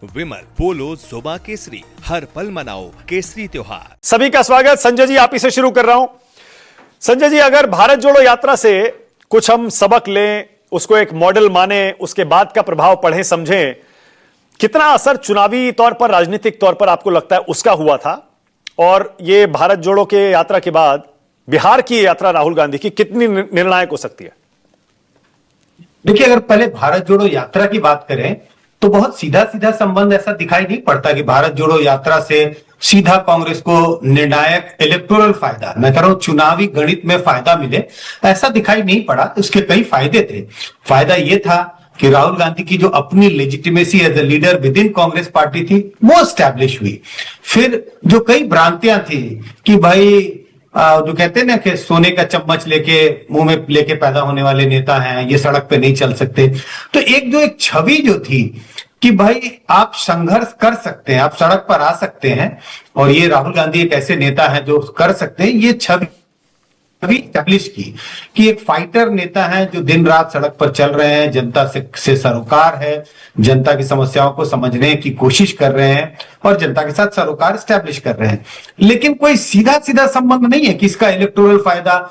विमल पोलो जोबा केसरी, हर पल मनाओ केसरी त्योहार। सभी का स्वागत। संजय जी, आप ही से शुरू कर रहा हूं। संजय जी, अगर भारत जोड़ो यात्रा से कुछ हम सबक लें, उसको एक मॉडल माने, उसके बाद का प्रभाव पढ़ें समझें, कितना असर चुनावी तौर पर, राजनीतिक तौर पर आपको लगता है उसका हुआ था? और ये भारत जोड़ो के यात्रा के बाद बिहार की यात्रा राहुल गांधी की कितनी निर्णायक हो सकती है? देखिए, अगर पहले भारत जोड़ो यात्रा की बात करें तो बहुत सीधा सीधा संबंध ऐसा दिखाई नहीं पड़ता कि भारत जोड़ो यात्रा से सीधा कांग्रेस को निर्णायक इलेक्टोरल फायदा, मैं कह रहा हूं चुनावी गणित में फायदा मिले, ऐसा दिखाई नहीं पड़ा। उसके कई फायदे थे। फायदा यह था कि राहुल गांधी की जो अपनी legitimacy as a leader within Congress party थी वो स्टैब्लिश हुई। फिर जो कई भ्रांतियां थी कि भाई जो कहते हैं ना कि सोने का चम्मच लेके मुंह में लेके पैदा होने वाले नेता हैं, ये सड़क पे नहीं चल सकते, तो एक छवि जो थी कि भाई आप संघर्ष कर सकते हैं, आप सड़क पर आ सकते हैं, और ये राहुल गांधी एक ऐसे नेता हैं जो कर सकते हैं, ये छवि स्टैब्लिश की कि एक फाइटर नेता है जो दिन रात सड़क पर चल रहे हैं, जनता से सरोकार है, जनता की समस्याओं को समझने की कोशिश कर रहे हैं और जनता के साथ सरोकार स्टैब्लिश कर रहे हैं। लेकिन कोई सीधा सीधा संबंध नहीं है कि इसका इलेक्टोरल फायदा,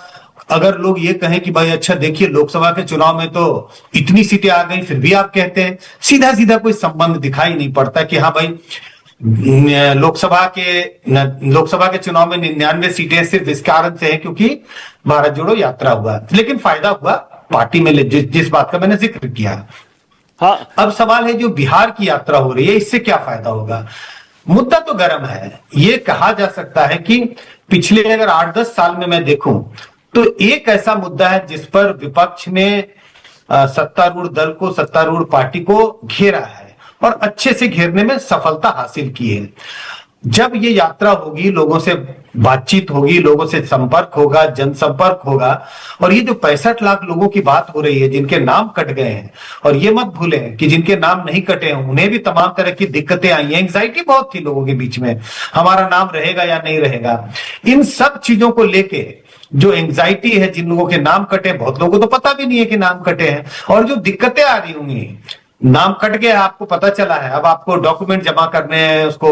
अगर लोग ये कहें कि भाई अच्छा देखिए लोकसभा के चुनाव में तो इतनी सीटें आ गई, फिर भी आप कहते हैं, सीधा सीधा कोई संबंध दिखाई नहीं पड़ता कि हाँ भाई लोकसभा के चुनाव में 99 सीटें सिर्फ इस कारण से है क्योंकि भारत जोड़ो यात्रा हुआ। लेकिन फायदा हुआ पार्टी में, जिस बात का मैंने जिक्र किया। हाँ, अब सवाल है जो बिहार की यात्रा हो रही है, इससे क्या फायदा होगा? मुद्दा तो गर्म है। ये कहा जा सकता है कि पिछले अगर 8-10 साल में मैं देखूं तो एक ऐसा मुद्दा है जिस पर विपक्ष ने सत्तारूढ़ दल को, सत्तारूढ़ पार्टी को घेरा है और अच्छे से घेरने में सफलता हासिल की है। जब ये यात्रा होगी, लोगों से बातचीत होगी, लोगों से संपर्क होगा, जनसंपर्क होगा, और ये जो 65 लाख लोगों की बात हो रही है जिनके नाम कट गए हैं, और ये मत भूलें कि जिनके नाम नहीं कटे हैं उन्हें भी तमाम तरह की दिक्कतें आई हैं, एंग्जाइटी बहुत थी लोगों के बीच में, हमारा नाम रहेगा या नहीं रहेगा। इन सब चीजों को लेके जो एंग्जाइटी है, जिन लोगों के नाम कटे, बहुत लोगों को तो पता भी नहीं है कि नाम कटे हैं, और जो दिक्कतें आ रही होंगी, नाम कट गया, आपको पता चला है, अब आपको डॉक्यूमेंट जमा करने हैं, उसको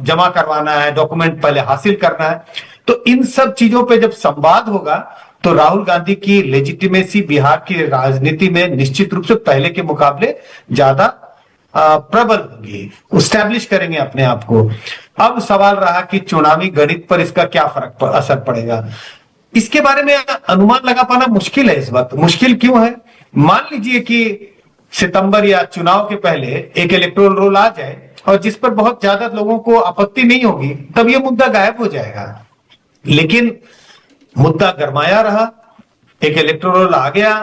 जमा करवाना है, डॉक्यूमेंट पहले हासिल करना है। तो इन सब चीजों पे जब संवाद होगा तो राहुल गांधी की लेजिटिमेसी बिहार की राजनीति में निश्चित रूप से पहले के मुकाबले ज्यादा प्रबल होगी, स्टैब्लिश करेंगे अपने आप को। अब सवाल रहा कि चुनावी गणित पर इसका क्या असर पड़ेगा। इसके बारे में अनुमान लगा पाना मुश्किल है इस वक्त। मुश्किल क्यों है? मान लीजिए कि सितंबर या चुनाव के पहले एक इलेक्टोरल रोल आ जाए और जिस पर बहुत ज्यादा लोगों को आपत्ति नहीं होगी, तब यह मुद्दा गायब हो जाएगा। लेकिन मुद्दा गरमाया रहा, एक इलेक्टोरल रोल आ गया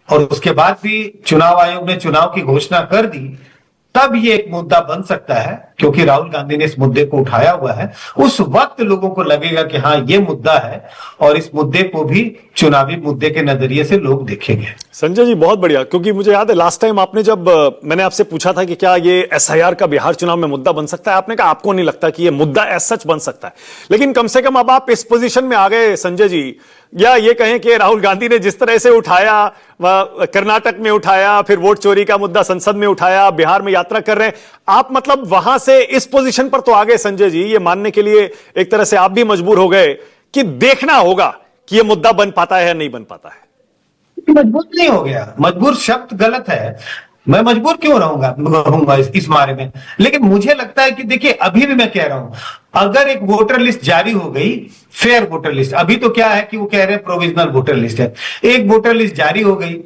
और उसके बाद भी चुनाव आयोग ने चुनाव की घोषणा कर दी, तब ये एक मुद्दा बन सकता है क्योंकि राहुल गांधी ने इस मुद्दे को उठाया हुआ है। उस वक्त लोगों को लगेगा कि हाँ ये मुद्दा है और इस मुद्दे को भी चुनावी मुद्दे के नजरिए से लोग देखेंगे। संजय जी, बहुत बढ़िया, क्योंकि मुझे याद है लास्ट टाइम आपने जब मैंने आपसे पूछा था कि क्या ये एसआईआर का बिहार चुनाव में मुद्दा बन सकता है, आपने कहा आपको नहीं लगता कि ये मुद्दा एज सच बन सकता है। लेकिन कम से कम अब आप इस पोजीशन में आ गए संजय जी, या ये कहें कि राहुल गांधी ने जिस तरह से उठाया, कर्नाटक में उठाया, फिर वोट चोरी का मुद्दा संसद में उठाया, बिहार में यात्रा कर रहे हैं, आप मतलब वहां से इस पोजीशन पर तो आ गए संजय जी, ये मानने के लिए एक तरह से आप भी मजबूर हो गए कि देखना होगा कि ये मुद्दा बन पाता है या नहीं बन पाता है। मजबूर नहीं हो गया, मजबूर शब्द गलत है, मैं मजबूर क्यों रहूंगा इस बारे में। लेकिन मुझे लगता है कि देखिए, अभी भी मैं कह रहा हूं, अगर एक वोटर लिस्ट जारी हो गई, फेयर वोटर लिस्ट, अभी तो क्या है कि वो कह रहे हैं प्रोविजनल वोटर लिस्ट है, एक वोटर लिस्ट जारी हो गई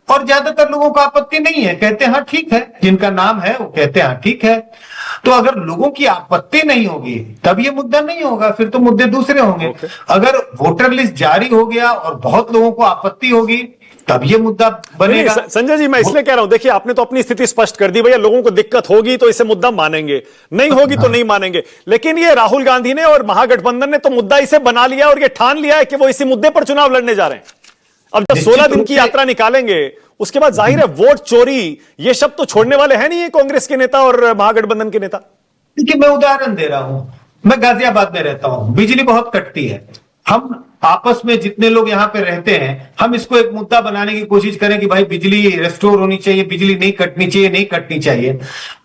और ज्यादातर लोगों को आपत्ति नहीं है, कहते हैं हाँ ठीक है, जिनका नाम है वो कहते हैं हाँ ठीक है। तो अगर लोगों की आपत्ति नहीं होगी तब ये मुद्दा नहीं होगा, फिर तो मुद्दे दूसरे होंगे। अगर वोटर लिस्ट जारी हो गया और बहुत लोगों को आपत्ति होगी तब ये मुद्दा बनेगा। संजय जी, मैं इसलिए कह रहा हूं, देखिए आपने तो अपनी स्थिति स्पष्ट कर दी, भैया लोगों को दिक्कत होगी तो इसे मुद्दा मानेंगे, नहीं होगी तो नहीं मानेंगे। लेकिन ये राहुल गांधी ने और महागठबंधन ने तो मुद्दा इसे बना लिया और ये ठान लिया है कि वो इसी मुद्दे पर चुनाव लड़ने जा रहे हैं। अब जब 16 दिन की यात्रा निकालेंगे उसके बाद जाहिर है वोट चोरी ये शब्द तो छोड़ने वाले हैं नहीं ये कांग्रेस के नेता और महागठबंधन के नेता। देखिए, मैं उदाहरण दे रहा हूं, मैं गाजियाबाद में रहता हूं, बिजली बहुत कटती है, हम आपस में जितने लोग यहाँ पे रहते हैं, हम इसको एक मुद्दा बनाने की कोशिश करें कि भाई बिजली रेस्टोर होनी चाहिए, बिजली नहीं कटनी चाहिए, नहीं कटनी चाहिए।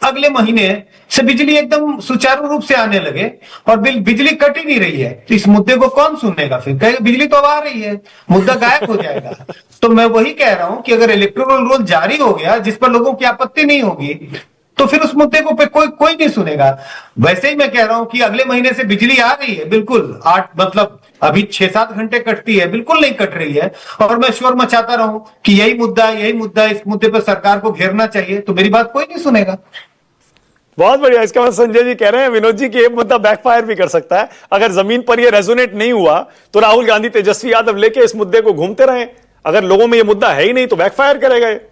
अगले महीने से बिजली एकदम सुचारू रूप से आने लगे और बिजली कट ही नहीं रही है, तो इस मुद्दे को कौन सुनेगा? फिर कहेगा बिजली तो अब आ रही है, मुद्दा गायब हो जाएगा। तो मैं वही कह रहा हूं कि अगर इलेक्टोरल रोल जारी हो गया जिस पर लोगों की आपत्ति नहीं होगी, तो फिर उस मुद्दे को पे कोई नहीं सुनेगा। वैसे ही मैं कह रहा हूं कि अगले महीने से बिजली आ रही है, बिल्कुल 8 मतलब अभी 6-7 घंटे कटती है, बिल्कुल नहीं कट रही है, और मैं शोर मचाता रहूं कि यही मुद्दा, इस मुद्दे पर सरकार को घेरना चाहिए, तो मेरी बात कोई नहीं सुनेगा। बहुत बढ़िया। इसका मतलब संजय जी कह रहे हैं विनोद जी कि ये मुद्दा बैकफायर भी कर सकता है। अगर जमीन पर ये रेजोनेट नहीं हुआ तो राहुल गांधी, तेजस्वी यादव लेके इस मुद्दे को घूमते रहे। अगर लोगों में ये मुद्दा है ही नहीं तो बैकफायर करेगा ये।